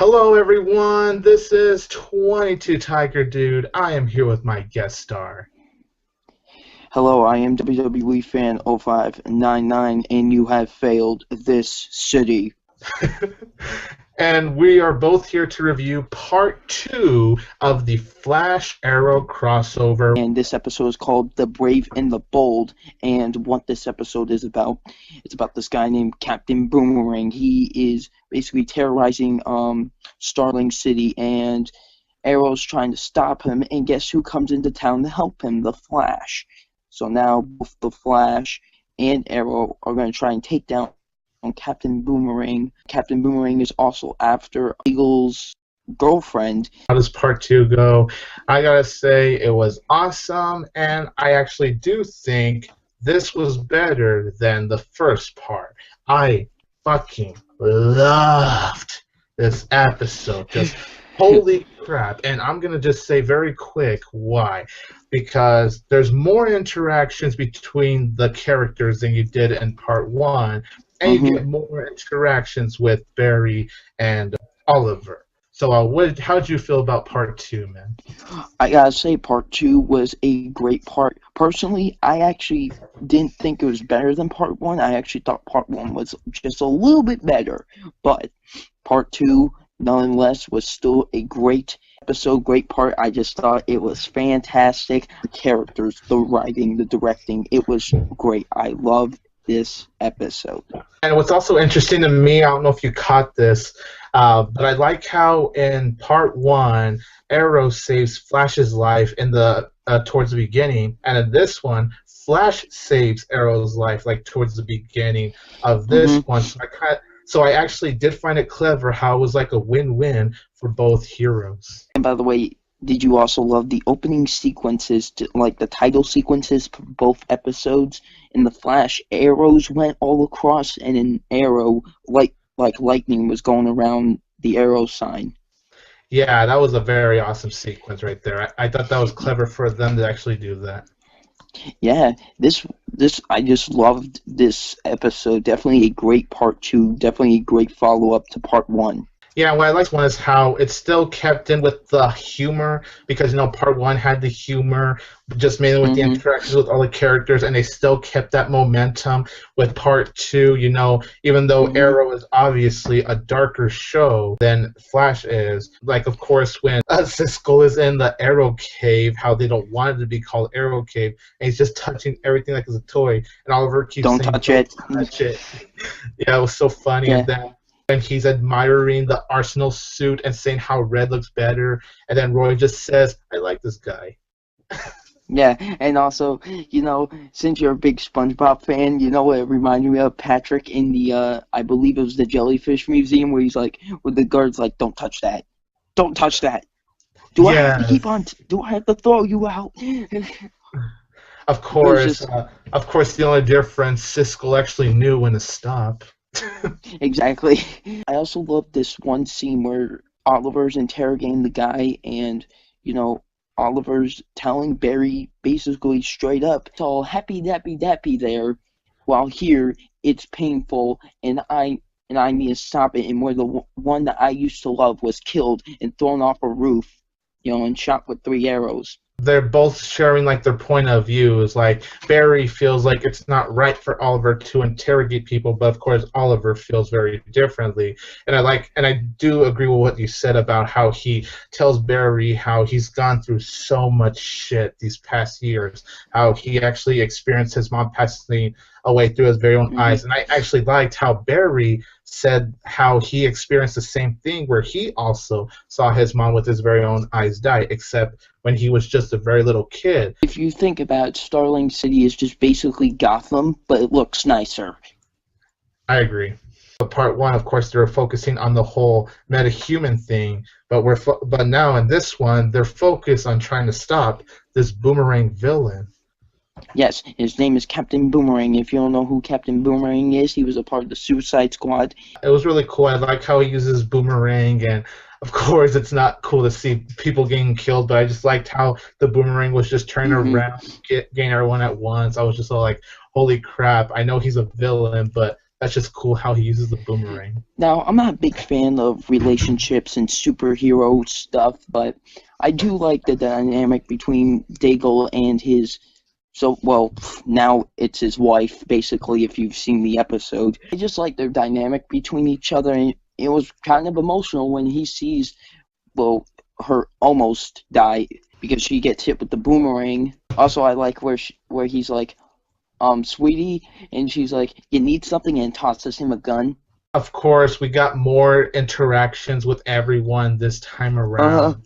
Hello, everyone. This is 22 Tiger Dude. I am here with my guest star. Hello, I am wwefan0599, and you have failed this city. And we are both here to review part 2 of the Flash Arrow crossover. And this episode is called The Brave and the Bold, and what this episode is about, it's about this guy named Captain Boomerang. He is basically terrorizing Starling City, and Arrow's trying to stop him, and guess who comes into town to help him? The Flash. So now both the Flash and Arrow are going to try and take down Captain Boomerang. Captain Boomerang is also after Eagle's girlfriend. How does part 2 go? I gotta say, it was awesome, and I actually do think this was better than the first part. I fucking loved this episode. Just holy crap. And I'm going to just say very quick why. Because there's more interactions between the characters than you did in part 1. And you get more interactions with Barry and Oliver. So how did you feel about part 2, man? I gotta say, part 2 was a great part. Personally, I actually didn't think it was better than part 1. I actually thought part 1 was just a little bit better. But part 2, nonetheless, was still a great episode, great part. I just thought it was fantastic. The characters, the writing, the directing, it was great. I loved this episode. And what's also interesting to me, I don't know if you caught this, but I like how in part 1, Arrow saves Flash's life in the towards the beginning, and in this one, Flash saves Arrow's life like towards the beginning of this one. So I actually did find it clever how it was like a win-win for both heroes. And by the way, did you also love the opening sequences, like the title sequences for both episodes? In the Flash, arrows went all across, and in Arrow, like lightning was going around the arrow sign. Yeah, that was a very awesome sequence right there. I thought that was clever for them to actually do that. Yeah, this I just loved this episode. Definitely a great part 2. Definitely a great follow-up to part 1. Yeah, what I liked one is how it still kept in with the humor, because part 1 had the humor, just mainly with the interactions with all the characters, and they still kept that momentum with part 2. Even though Arrow is obviously a darker show than Flash is, like of course when Siskel is in the Arrow Cave, how they don't want it to be called Arrow Cave, and he's just touching everything like it's a toy, and Oliver keeps saying, touch it. Don't touch it. Yeah, it was so funny. Yeah. And then and he's admiring the Arsenal suit and saying how red looks better, and then Roy just says, I like this guy. Yeah, and also, since you're a big SpongeBob fan, it reminded me of Patrick in the, I believe it was the Jellyfish Museum, where he's like, with the guards like, don't touch that. Don't touch that. Do I have to keep on, do I have to throw you out? Of course, the only difference, Siskel actually knew when to stop. Exactly. I also love this one scene where Oliver's interrogating the guy, and Oliver's telling Barry basically straight up, it's all happy dappy dappy there, while here it's painful, and I need to stop it, and where the one that I used to love was killed and thrown off a roof, and shot with 3 arrows. They're both sharing like their point of view. Is like Barry feels like it's not right for Oliver to interrogate people, but of course Oliver feels very differently. And I do agree with what you said about how he tells Barry how he's gone through so much shit these past years, how he actually experienced his mom passing away through his very own eyes. And I actually liked how Barry said how he experienced the same thing, where he also saw his mom with his very own eyes die, except when he was just a very little kid. If you think about it, Starling City is just basically Gotham, but it looks nicer. I agree. But part 1, of course, they're focusing on the whole metahuman thing, but now in this one, they're focused on trying to stop this Boomerang villain. Yes, his name is Captain Boomerang. If you don't know who Captain Boomerang is, he was a part of the Suicide Squad. It was really cool. I like how he uses Boomerang, and of course it's not cool to see people getting killed, but I just liked how the Boomerang was just turning around, getting everyone at once. I was just all like, holy crap, I know he's a villain, but that's just cool how he uses the boomerang. Now, I'm not a big fan of relationships and superhero stuff, but I do like the dynamic between Diggle and his. So, well, now it's his wife, basically, if you've seen the episode. I just like their dynamic between each other, and it was kind of emotional when he sees, well, her almost die because she gets hit with the boomerang. Also, I like where he's like, sweetie, and she's like, you need something, and tosses him a gun. Of course, we got more interactions with everyone this time around.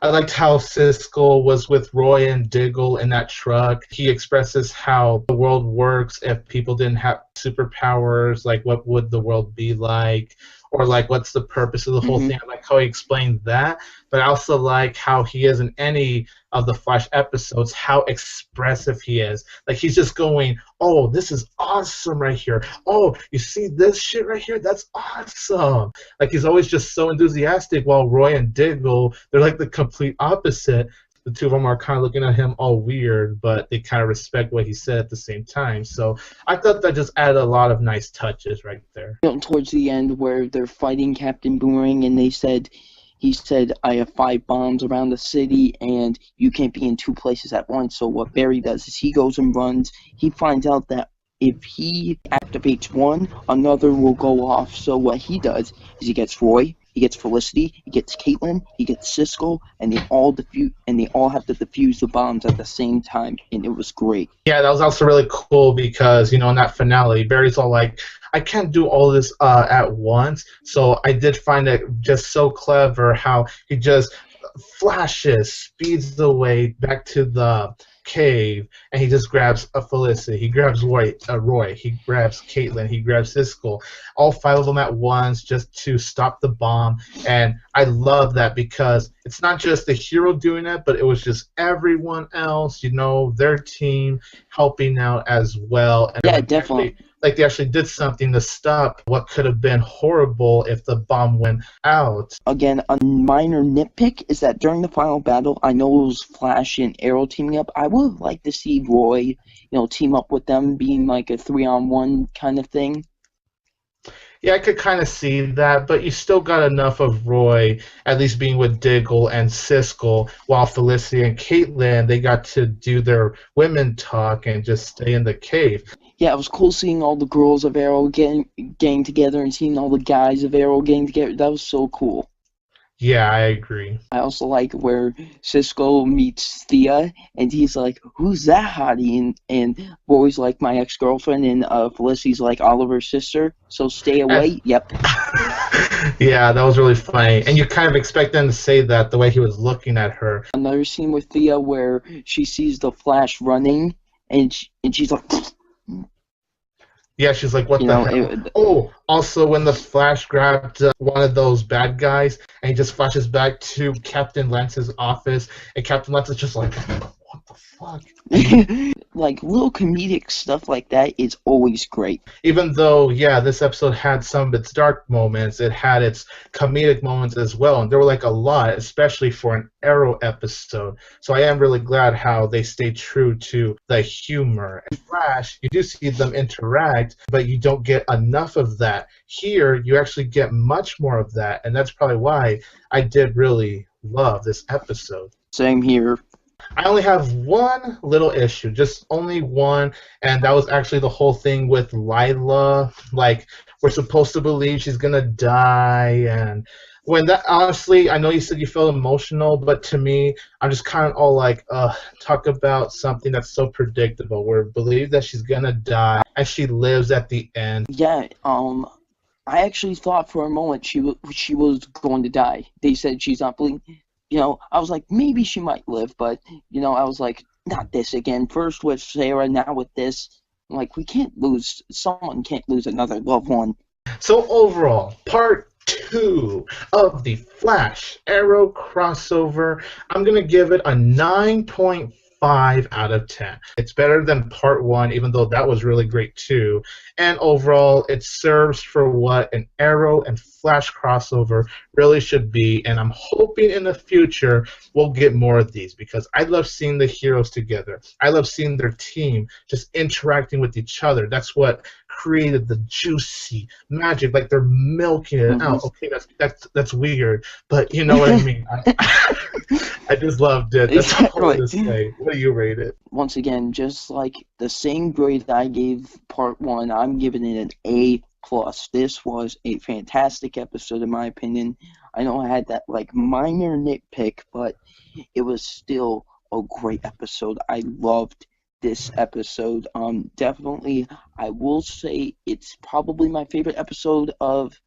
I liked how Siskel was with Roy and Diggle in that truck. He expresses how the world works if people didn't have superpowers, like what would the world be like, or like what's the purpose of the whole thing. I like how he explained that, but I also like how he is in any of the Flash episodes, how expressive he is. Like he's just going, oh, this is awesome right here. Oh, you see this shit right here? That's awesome. Like he's always just so enthusiastic, while Roy and Diggle, they're like the complete opposite. The two of them are kind of looking at him all weird, but they kind of respect what he said at the same time. So I thought that just added a lot of nice touches right there. Towards the end, where they're fighting Captain Boomerang, and he said, I have 5 bombs around the city, and you can't be in 2 places at once. So what Barry does is he goes and runs. He finds out that if he activates one, another will go off. So what he does is he gets Roy, he gets Felicity, he gets Caitlin, he gets Siskel, and they all have to defuse the bombs at the same time, and it was great. Yeah, that was also really cool because, in that finale, Barry's all like, I can't do all this at once. So I did find it just so clever how he just flashes, speeds away back to the cave, and he just grabs a Felicity, he grabs Roy, he grabs Caitlin, he grabs Siskel, all 5 of them at once just to stop the bomb. And I love that because it's not just the hero doing it, but it was just everyone else, their team helping out as well. And yeah, definitely. They actually did something to stop what could have been horrible if the bomb went out. Again, a minor nitpick is that during the final battle, I know it was Flash and Arrow teaming up. I would have liked to see Roy, team up with them, being like a 3-on-1 kind of thing. Yeah, I could kind of see that, but you still got enough of Roy at least being with Diggle and Siskel, while Felicity and Caitlin, they got to do their women talk and just stay in the cave. Yeah, it was cool seeing all the girls of Arrow getting together and seeing all the guys of Arrow getting together. That was so cool. Yeah, I agree. I also like where Siskel meets Thea, and he's like, who's that hottie? And Roy's like, my ex-girlfriend, and Felicity's like, Oliver's sister, so stay away. Yep. Yeah, that was really funny. And you kind of expect them to say that the way he was looking at her. Another scene with Thea where she sees the Flash running, and she's like... Yeah, she's like, what the hell? Also, when the Flash grabbed one of those bad guys, and he just flashes back to Captain Lance's office, and Captain Lance is just like, what the fuck? Like, little comedic stuff like that is always great. Even though, yeah, this episode had some of its dark moments, it had its comedic moments as well, and there were like a lot, especially for an Arrow episode. So I am really glad how they stayed true to the humor. In Flash, you do see them interact, but you don't get enough of that. Here, you actually get much more of that, and that's probably why I did really love this episode. Same here. I only have one little issue, just only one, and that was actually the whole thing with Lila. Like, we're supposed to believe she's gonna die, and when that, honestly, I know you said you felt emotional, but to me, I'm just kind of all like, talk about something that's so predictable. We believe that she's gonna die, and she lives at the end. Yeah, I actually thought for a moment she was going to die. They said she's not bleeding. I was like, maybe she might live, but, I was like, not this again. First with Sarah, now with this. Like, someone can't lose another loved one. So overall, part 2 of the Flash Arrow crossover, I'm going to give it a 9.5 out of 10. It's better than part 1, even though that was really great too. And overall, it serves for what an Arrow and Flash crossover really should be. And I'm hoping in the future we'll get more of these, because I love seeing the heroes together. I love seeing their team just interacting with each other. That's what created the juicy magic, like they're milking it out. Okay, that's weird, but you know what I mean. I just loved it. That's all I wanted to say. What do you rate it? Once again, just like the same grade that I gave part 1, I'm giving it an A+. This was a fantastic episode, in my opinion. I know I had that like minor nitpick, but it was still a great episode. I loved this episode. Definitely, I will say it's probably my favorite episode of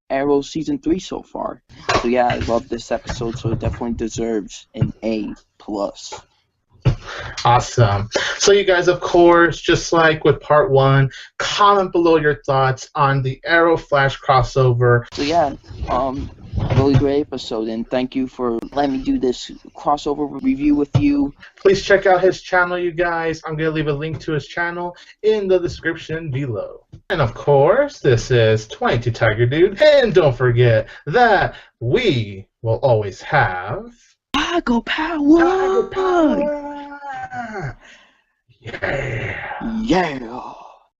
Arrow Season 3 so far. So yeah, I love this episode, so it definitely deserves an A+. Awesome. So you guys, of course, just like with part 1, comment below your thoughts on the Arrow Flash crossover. So yeah, really great episode, and thank you for letting me do this crossover review with you. Please check out his channel, you guys. I'm going to leave a link to his channel in the description below. And of course, this is 22 Tiger Dude. And don't forget that we will always have Tiger Power! Tiger Power! Yeah! Yeah!